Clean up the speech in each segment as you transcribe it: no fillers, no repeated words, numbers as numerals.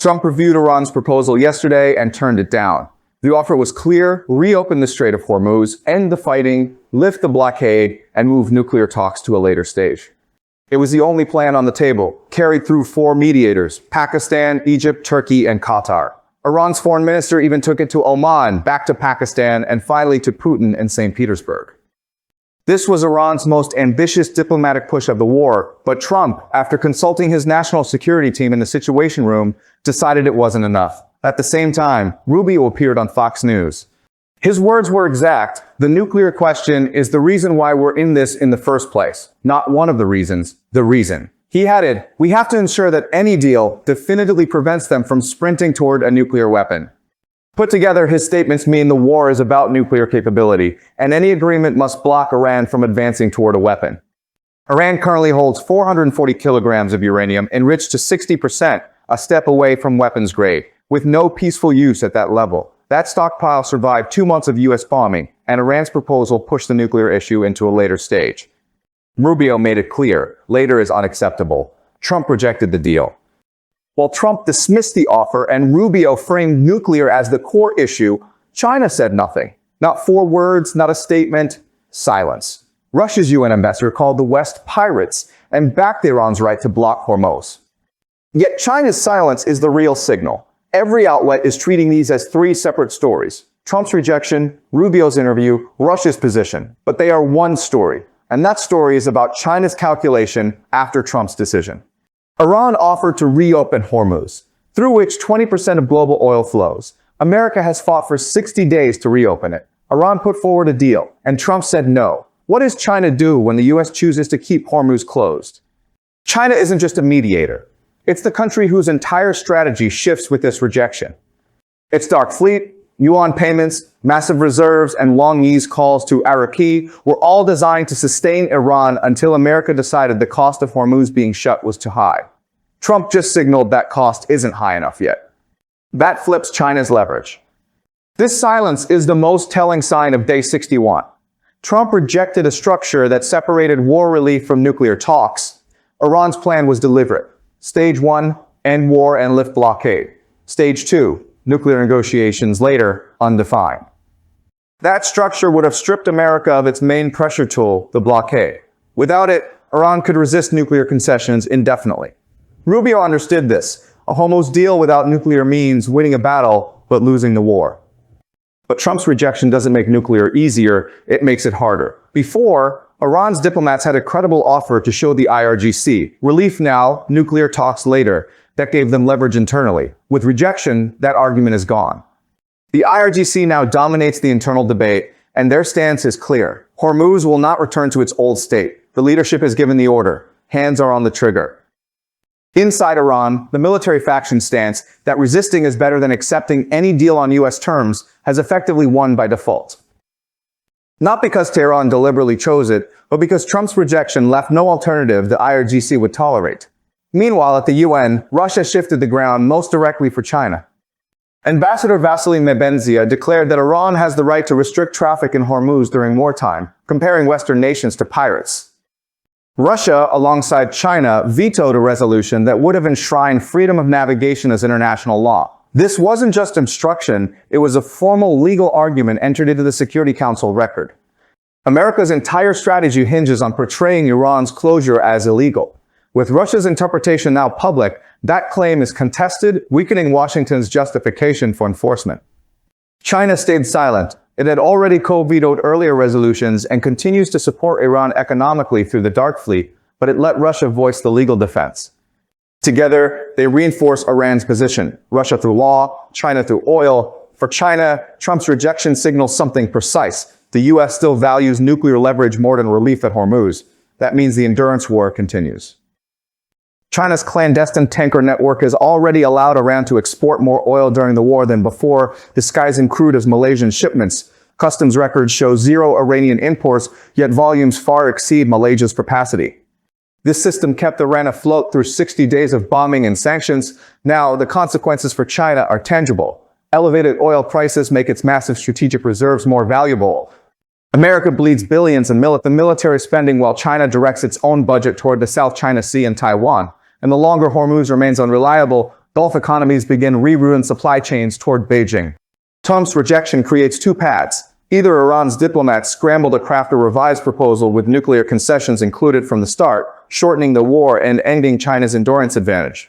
Trump reviewed Iran's proposal yesterday and turned it down. The offer was clear: reopen the Strait of Hormuz, end the fighting, lift the blockade, and move nuclear talks to a later stage. It was the only plan on the table, carried through 4 mediators: Pakistan, Egypt, Turkey, and Qatar. Iran's foreign minister even took it to Oman, back to Pakistan, and finally to Putin in St. Petersburg. This was Iran's most ambitious diplomatic push of the war, but Trump, after consulting his national security team in the Situation Room, decided it wasn't enough. At the same time, Rubio appeared on Fox News. His words were exact: the nuclear question is the reason why we're in this in the first place. Not one of the reasons, the reason. He added, "We have to ensure that any deal definitively prevents them from sprinting toward a nuclear weapon." Put together, his statements mean the war is about nuclear capability, and any agreement must block Iran from advancing toward a weapon. Iran currently holds 440 kilograms of uranium, enriched to 60%, a step away from weapons grade, with no peaceful use at that level. That stockpile survived 2 months of U.S. bombing, and Iran's proposal pushed the nuclear issue into a later stage. Rubio made it clear: later is unacceptable. Trump rejected the deal. While Trump dismissed the offer and Rubio framed nuclear as the core issue, China said nothing. Not 4 words, not a statement, silence. Russia's UN ambassador called the West pirates and backed Iran's right to block Hormuz. Yet China's silence is the real signal. Every outlet is treating these as 3 separate stories: Trump's rejection, Rubio's interview, Russia's position. But they are one story, and that story is about China's calculation after Trump's decision. Iran offered to reopen Hormuz, through which 20% of global oil flows. America has fought for 60 days to reopen it. Iran put forward a deal, and Trump said no. What does China do when the U.S. chooses to keep Hormuz closed? China isn't just a mediator. It's the country whose entire strategy shifts with this rejection. Its dark fleet, yuan payments, massive reserves, and Long-Yi's calls to Iraqi were all designed to sustain Iran until America decided the cost of Hormuz being shut was too high. Trump just signaled that cost isn't high enough yet. That flips China's leverage. This silence is the most telling sign of day 61. Trump rejected a structure that separated war relief from nuclear talks. Iran's plan was deliberate. Stage 1, end war and lift blockade. Stage 2, nuclear negotiations later, undefined. That structure would have stripped America of its main pressure tool, the blockade. Without it, Iran could resist nuclear concessions indefinitely. Rubio understood this. A Hormuz deal without nuclear means winning a battle, but losing the war. But Trump's rejection doesn't make nuclear easier, it makes it harder. Before, Iran's diplomats had a credible offer to show the IRGC, relief now, nuclear talks later. That gave them leverage internally. With rejection, that argument is gone. The IRGC now dominates the internal debate, and their stance is clear. Hormuz will not return to its old state. The leadership has given the order. Hands are on the trigger. Inside Iran, the military faction stance that resisting is better than accepting any deal on U.S. terms has effectively won by default. Not because Tehran deliberately chose it, but because Trump's rejection left no alternative the IRGC would tolerate. Meanwhile, at the UN, Russia shifted the ground most directly for China. Ambassador Vasily Nebenzia declared that Iran has the right to restrict traffic in Hormuz during wartime, comparing Western nations to pirates. Russia, alongside China, vetoed a resolution that would have enshrined freedom of navigation as international law. This wasn't just obstruction, it was a formal legal argument entered into the Security Council record. America's entire strategy hinges on portraying Iran's closure as illegal. With Russia's interpretation now public, that claim is contested, weakening Washington's justification for enforcement. China stayed silent. It had already co-vetoed earlier resolutions and continues to support Iran economically through the Dark Fleet, but it let Russia voice the legal defense. Together, they reinforce Iran's position. Russia through law, China through oil. For China, Trump's rejection signals something precise. The U.S. still values nuclear leverage more than relief at Hormuz. That means the endurance war continues. China's clandestine tanker network has already allowed Iran to export more oil during the war than before, disguising crude as Malaysian shipments. Customs records show 0 Iranian imports, yet volumes far exceed Malaysia's capacity. This system kept Iran afloat through 60 days of bombing and sanctions. Now, the consequences for China are tangible. Elevated oil prices make its massive strategic reserves more valuable. America bleeds billions in military spending while China directs its own budget toward the South China Sea and Taiwan. And the longer Hormuz remains unreliable, Gulf economies begin reroute supply chains toward Beijing. Trump's rejection creates two paths. Either Iran's diplomats scramble to craft a revised proposal with nuclear concessions included from the start, shortening the war and ending China's endurance advantage.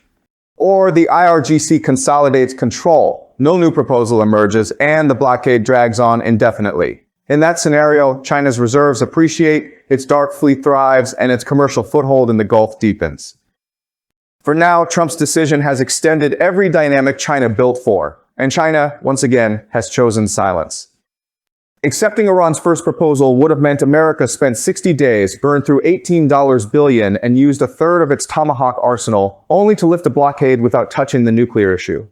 Or the IRGC consolidates control, no new proposal emerges, and the blockade drags on indefinitely. In that scenario, China's reserves appreciate, its dark fleet thrives, and its commercial foothold in the Gulf deepens. For now, Trump's decision has extended every dynamic China built for, and China, once again, has chosen silence. Accepting Iran's first proposal would have meant America spent 60 days, burned through $18 billion, and used a third of its Tomahawk arsenal, only to lift a blockade without touching the nuclear issue.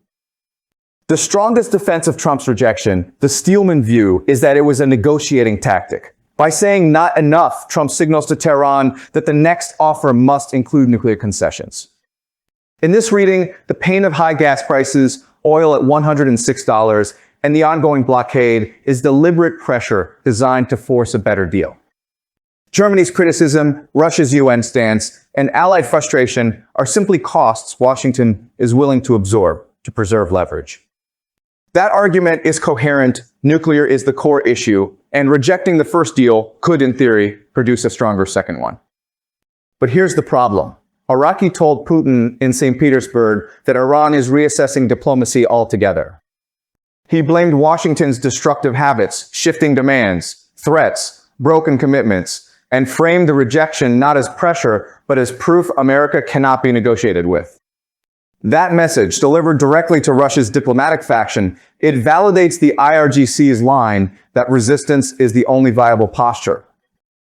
The strongest defense of Trump's rejection, the Steelman view, is that it was a negotiating tactic. By saying not enough, Trump signals to Tehran that the next offer must include nuclear concessions. In this reading, the pain of high gas prices, oil at $106, and the ongoing blockade is deliberate pressure designed to force a better deal. Germany's criticism, Russia's UN stance, and Allied frustration are simply costs Washington is willing to absorb to preserve leverage. That argument is coherent, nuclear is the core issue, and rejecting the first deal could, in theory, produce a stronger second one. But here's the problem. Iraqi told Putin in St. Petersburg that Iran is reassessing diplomacy altogether. He blamed Washington's destructive habits, shifting demands, threats, broken commitments, and framed the rejection not as pressure, but as proof America cannot be negotiated with. That message, delivered directly to Russia's diplomatic faction, it validates the IRGC's line that resistance is the only viable posture.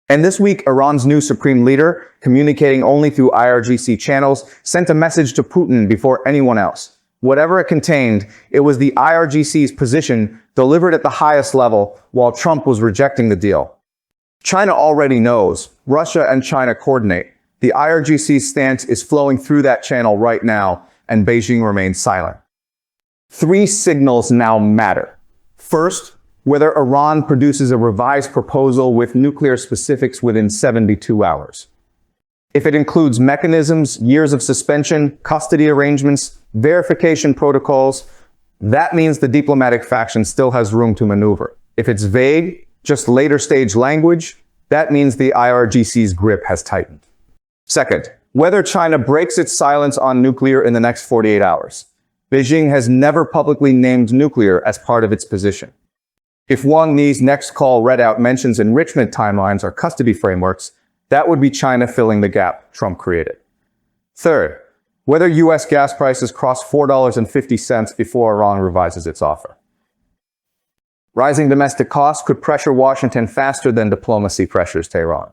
And this week, Iran's new supreme leader, communicating only through IRGC channels, sent a message to Putin before anyone else. Whatever it contained, it was the IRGC's position delivered at the highest level while Trump was rejecting the deal. China already knows. Russia and China coordinate. The IRGC's stance is flowing through that channel right now, and Beijing remains silent. Three signals now matter. First, whether Iran produces a revised proposal with nuclear specifics within 72 hours. If it includes mechanisms, years of suspension, custody arrangements, verification protocols, that means the diplomatic faction still has room to maneuver. If it's vague, just later stage language, that means the IRGC's grip has tightened. Second, whether China breaks its silence on nuclear in the next 48 hours. Beijing has never publicly named nuclear as part of its position. If Wang Yi's next call readout mentions enrichment timelines or custody frameworks, that would be China filling the gap Trump created. Third, whether U.S. gas prices cross $4.50 before Iran revises its offer. Rising domestic costs could pressure Washington faster than diplomacy pressures Tehran.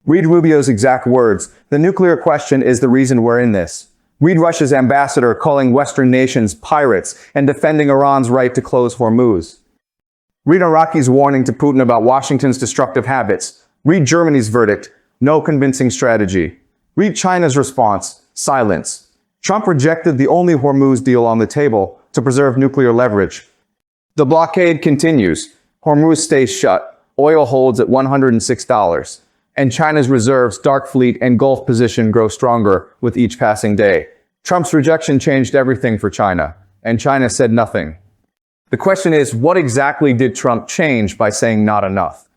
Read Rubio's exact words, "The nuclear question is the reason we're in this." Read Russia's ambassador calling Western nations pirates and defending Iran's right to close Hormuz. Read Iraqi's warning to Putin about Washington's destructive habits. Read Germany's verdict, no convincing strategy. Read China's response, silence. Trump rejected the only Hormuz deal on the table to preserve nuclear leverage. The blockade continues. Hormuz stays shut. Oil holds at $106. And China's reserves, dark fleet, and Gulf position grow stronger with each passing day. Trump's rejection changed everything for China, and China said nothing. The question is, what exactly did Trump change by saying not enough?